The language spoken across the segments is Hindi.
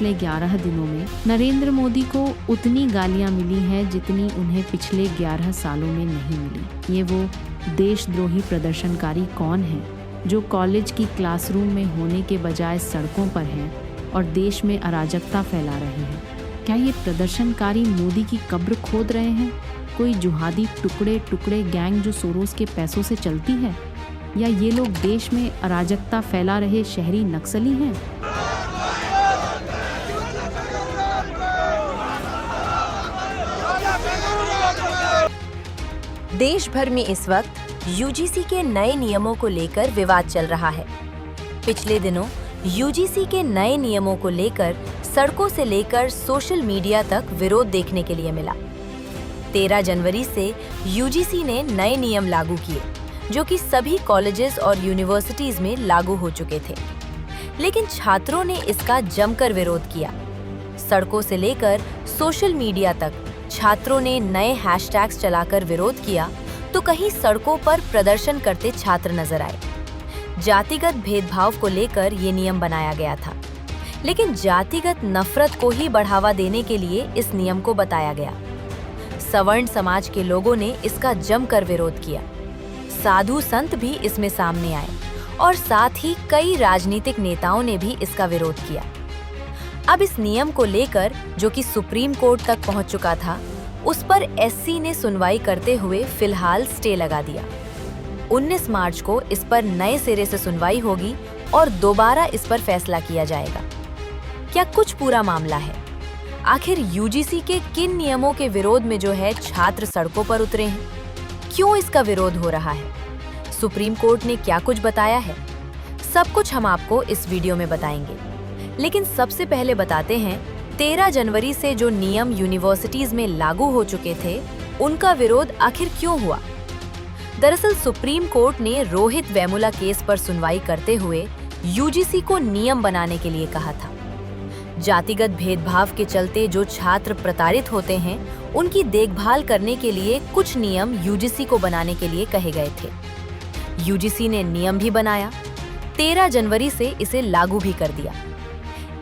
पिछले 11 दिनों में नरेंद्र मोदी को उतनी गालियां मिली हैं जितनी उन्हें पिछले 11 सालों में नहीं मिली। ये वो देशद्रोही प्रदर्शनकारी कौन हैं जो कॉलेज की क्लासरूम में होने के बजाय सड़कों पर हैं और देश में अराजकता फैला रहे हैं? क्या ये प्रदर्शनकारी मोदी की कब्र खोद रहे हैं? कोई जुहादी टुकड़े टुकड़े गैंग जो सोरोस के पैसों से चलती है? या ये लोग देश में अराजकता फैला रहे शहरी नक्सली हैं? देश भर में इस वक्त यूजीसी के नए नियमों को लेकर विवाद चल रहा है। पिछले दिनों यूजीसी के नए नियमों को लेकर सड़कों से लेकर सोशल मीडिया तक विरोध देखने के लिए मिला। 13 जनवरी से यूजीसी ने नए नियम लागू किए जो कि सभी कॉलेजेस और यूनिवर्सिटीज में लागू हो चुके थे, लेकिन छात्रों ने इसका जमकर विरोध किया। सड़कों से लेकर सोशल मीडिया तक छात्रों ने नए हैशटैग्स चलाकर विरोध किया तो कहीं सड़कों पर प्रदर्शन करते छात्र नजर आए। जातिगत भेदभाव को लेकर ये नियम बनाया गया था, लेकिन जातिगत नफरत को ही बढ़ावा देने के लिए इस नियम को बताया गया। सवर्ण समाज के लोगों ने इसका जमकर विरोध किया। साधु संत भी इसमें सामने आए और साथ ही कई राजनीतिक नेताओं ने भी इसका विरोध किया। अब इस नियम को लेकर जो कि सुप्रीम कोर्ट तक पहुंच चुका था, उस पर एससी ने सुनवाई करते हुए फिलहाल स्टे लगा दिया। 19 मार्च को इस पर नए सिरे से सुनवाई होगी और दोबारा इस पर फैसला किया जाएगा। क्या कुछ पूरा मामला है? आखिर यूजीसी के किन नियमों के विरोध में जो है छात्र सड़कों पर उतरे हैं? क्यों इसका विरोध हो रहा है? सुप्रीम कोर्ट ने क्या कुछ बताया है? सब कुछ हम आपको इस वीडियो में बताएंगे, लेकिन सबसे पहले बताते हैं 13 जनवरी से जो नियम यूनिवर्सिटीज में लागू हो चुके थे, उनका विरोध आखिर क्यों हुआ? दरअसल सुप्रीम कोर्ट ने रोहित वेमुला केस पर सुनवाई करते हुए यूजीसी को नियम बनाने के लिए कहा था। जातिगत भेदभाव के चलते जो छात्र प्रताड़ित होते हैं, उनकी देखभाल करने के लिए कुछ नियम यूजीसी को बनाने के लिए कहे गए थे। यूजीसी ने नियम भी बनाया, 13 जनवरी से इसे लागू भी कर दिया।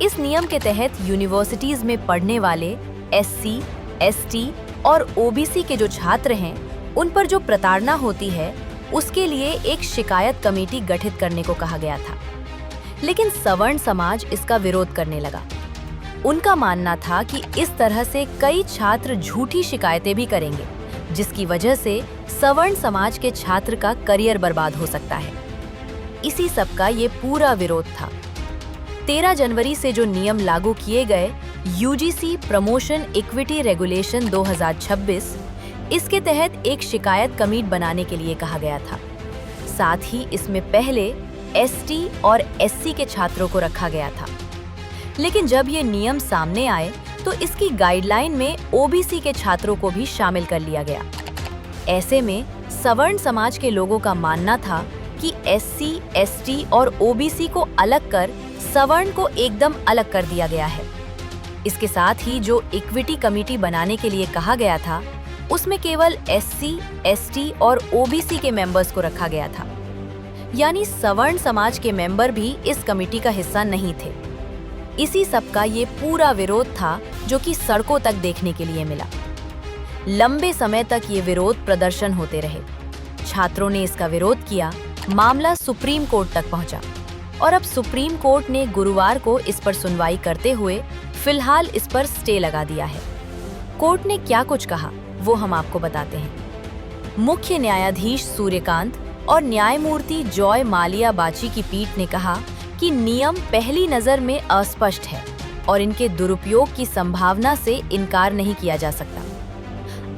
इस नियम के तहत यूनिवर्सिटीज में पढ़ने वाले एससी, एसटी और ओबीसी के जो छात्र हैं, उन पर जो प्रताड़ना होती है, उसके लिए एक शिकायत कमेटी गठित करने को कहा गया था। लेकिन सवर्ण समाज इसका विरोध करने लगा। उनका मानना था कि इस तरह से कई छात्र झूठी शिकायतें भी करेंगे, जिसकी वजह से सवर्ण समाज के छात्र का करियर बर्बाद हो सकता है। इसी सब का ये पूरा विरोध था। 13 जनवरी से जो नियम लागू किए गए, यूजीसी प्रमोशन इक्विटी रेगुलेशन 2026, इसके तहत एक शिकायत कमेटी बनाने के लिए कहा गया था। साथ ही इसमें पहले एसटी और एससी के छात्रों को रखा गया था, लेकिन जब ये नियम सामने आए तो इसकी गाइडलाइन में ओबीसी के छात्रों को भी शामिल कर लिया गया। ऐसे में सवर्ण समाज के लोगों का मानना था कि एससी, एसटी और ओबीसी को अलग कर सवर्ण को एकदम अलग कर दिया गया है। इसके साथ ही जो इक्विटी कमेटी बनाने के लिए कहा गया था, उसमें केवल एससी, एसटी और ओबीसी के मेंबर्स को रखा गया था, यानी सवर्ण समाज के मेंबर भी इस कमेटी का हिस्सा नहीं थे। इसी सब का ये पूरा विरोध था जो कि सड़कों तक देखने के लिए मिला। लंबे समय तक ये विरोध प्रदर्शन होते रहे। छात्रों ने इसका विरोध किया, मामला सुप्रीम कोर्ट तक पहुंचा और अब सुप्रीम कोर्ट ने गुरुवार को इस पर सुनवाई करते हुए फिलहाल इस पर स्टे लगा दिया है। कोर्ट ने क्या कुछ कहा वो हम आपको बताते हैं। मुख्य न्यायाधीश सूर्यकांत और न्यायमूर्ति जॉय मालिया बाची की पीठ ने कहा कि नियम पहली नजर में अस्पष्ट है और इनके दुरुपयोग की संभावना से इनकार नहीं किया जा सकता।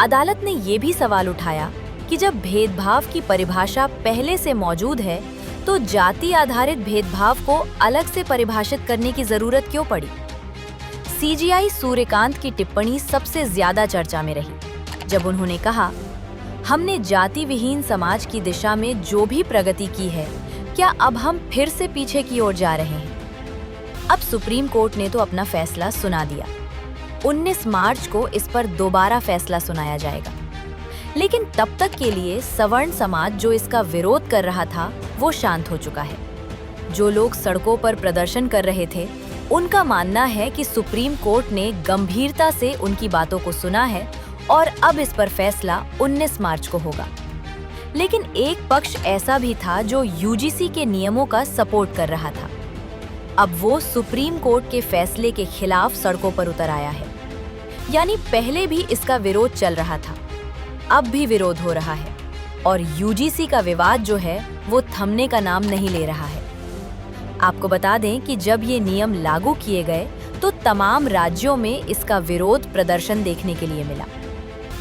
अदालत ने ये भी सवाल उठाया कि जब भेदभाव की परिभाषा पहले से मौजूद है, तो जाति आधारित भेदभाव को अलग से परिभाषित करने की जरूरत क्यों पड़ी? सीजीआई सूर्यकांत की टिप्पणी सबसे ज्यादा चर्चा में रही, जब उन्होंने कहा, हमने जाति विहीन समाज की दिशा में जो भी प्रगति की है, क्या अब हम फिर से पीछे की ओर जा रहे हैं? अब सुप्रीम कोर्ट ने तो अपना फैसला सुना दिया। 19 मार्च को इस पर दोबारा फैसला सुनाया जाएगा, लेकिन तब तक के लिए सवर्ण समाज जो इसका विरोध कर रहा था, वो शांत हो चुका है। जो लोग सड़कों पर प्रदर्शन कर रहे थे, उनका मानना है कि सुप्रीम कोर्ट ने गंभीरता से उनकी बातों को सुना है और अब इस पर फैसला 19 मार्च को होगा। लेकिन एक पक्ष ऐसा भी था जो यूजीसी के नियमों का सपोर्ट कर रहा था। अब वो सुप्रीम कोर्ट के फैसले के खिलाफ सड़कों पर उतर आया है। यानी पहले भी इसका विरोध चल रहा था, अब भी विरोध हो रहा है और यूजीसी का विवाद जो है वो थमने का नाम नहीं ले रहा है। आपको बता दें कि जब ये नियम लागू किए गए तो तमाम राज्यों में इसका विरोध प्रदर्शन देखने के लिए मिला।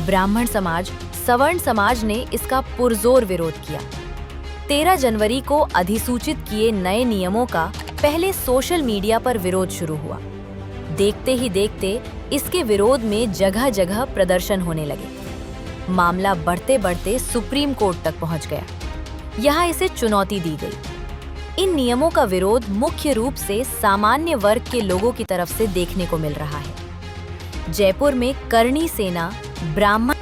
ब्राह्मण समाज, सवर्ण समाज ने इसका पुरजोर विरोध किया। 13 जनवरी को अधिसूचित किए नए नियमों का पहले सोशल मीडिया पर विरोध शुरू हुआ। देखते ही देखते इसके विरोध में जगह जगह प्रदर्शन होने लगे। मामला बढ़ते बढ़ते सुप्रीम कोर्ट तक पहुंच गया। यहाँ इसे चुनौती दी गई। इन नियमों का विरोध मुख्य रूप से सामान्य वर्ग के लोगों की तरफ से देखने को मिल रहा है। जयपुर में करणी सेना, ब्राह्मण